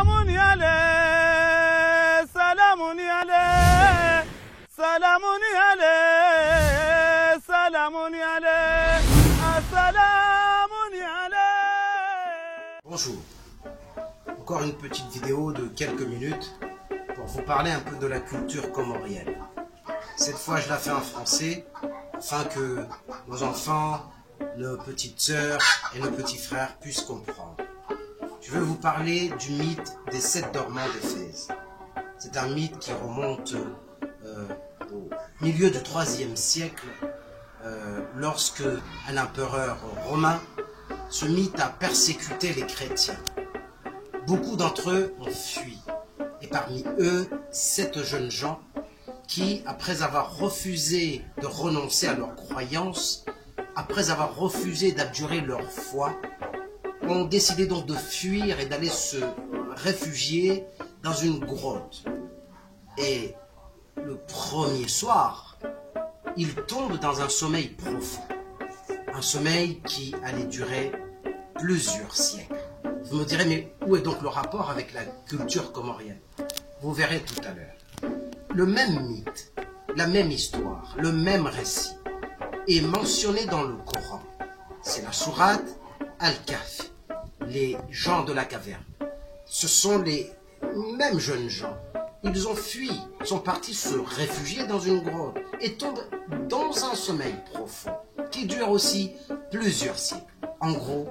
Salamuni ale, salamuni ale, salamuni ale, salamuni ale, salamuni ale. Bonjour, encore une petite vidéo de quelques minutes pour vous parler un peu de la culture comorienne. Cette fois je la fais en français afin que nos enfants, nos petites sœurs et nos petits frères puissent comprendre. Je veux vous parler du mythe des 7 dormants de Fès. C'est un mythe qui remonte au milieu du IIIe siècle, lorsque un empereur romain se mit à persécuter les chrétiens. Beaucoup d'entre eux ont fui, et parmi eux, 7 jeunes gens qui, après avoir refusé de renoncer à leurs croyances, après avoir refusé d'abjurer leur foi, ont décidé donc de fuir et d'aller se réfugier dans une grotte. Et le premier soir, ils tombent dans un sommeil profond, un sommeil qui allait durer plusieurs siècles. Vous me direz, mais où est donc le rapport avec la culture comorienne? Vous verrez tout à l'heure. Le même mythe, la même histoire, le même récit est mentionné dans le Coran. C'est la sourate Al-Kahf, les gens de la caverne. Ce sont les mêmes jeunes gens. Ils ont fui, sont partis se réfugier dans une grotte et tombent dans un sommeil profond qui dure aussi plusieurs siècles. En gros,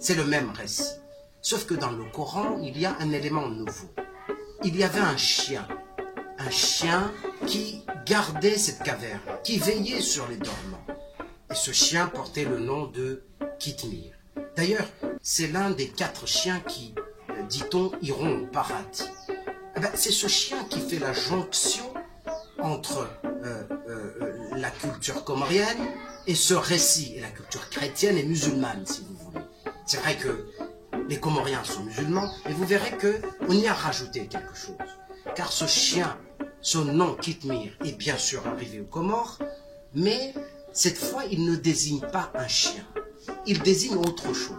c'est le même récit. Sauf que dans le Coran, il y a un élément nouveau. Il y avait un chien qui gardait cette caverne, qui veillait sur les dormants. Et ce chien portait le nom de Kitmir. D'ailleurs, c'est l'un des 4 chiens qui, dit-on, iront au paradis. C'est ce chien qui fait la jonction entre la culture comorienne et ce récit, et la culture chrétienne et musulmane, si vous voulez. C'est vrai que les Comoriens sont musulmans, mais vous verrez qu'on y a rajouté quelque chose. Car ce chien, son nom Kitmir, est bien sûr arrivé aux Comores, mais cette fois, il ne désigne pas un chien. Il désigne autre chose.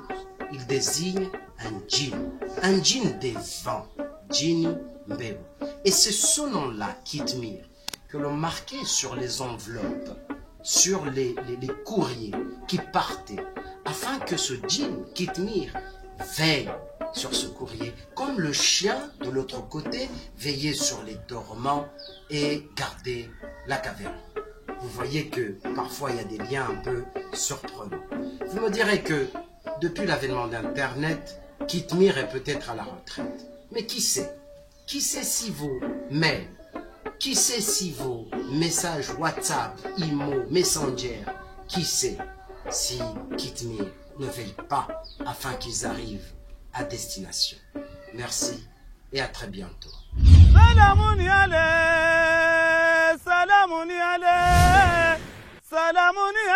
Il désigne un djinn des vents, djinn mbeu. Et c'est ce nom-là, Kitmir, que l'on marquait sur les enveloppes, sur les courriers qui partaient, afin que ce djinn, Kitmir, veille sur ce courrier, comme le chien de l'autre côté veillait sur les dormants et gardait la caverne. Vous voyez que parfois il y a des liens un peu surprenants. Vous me direz que depuis l'avènement d'Internet, Kitmir est peut-être à la retraite. Mais qui sait? Qui sait si vos mails, qui sait si vos messages WhatsApp, Imo, Messenger, qui sait si Kitmir ne veille pas afin qu'ils arrivent à destination. Merci et à très bientôt. Salamuni ale, salamuni ale, salamuni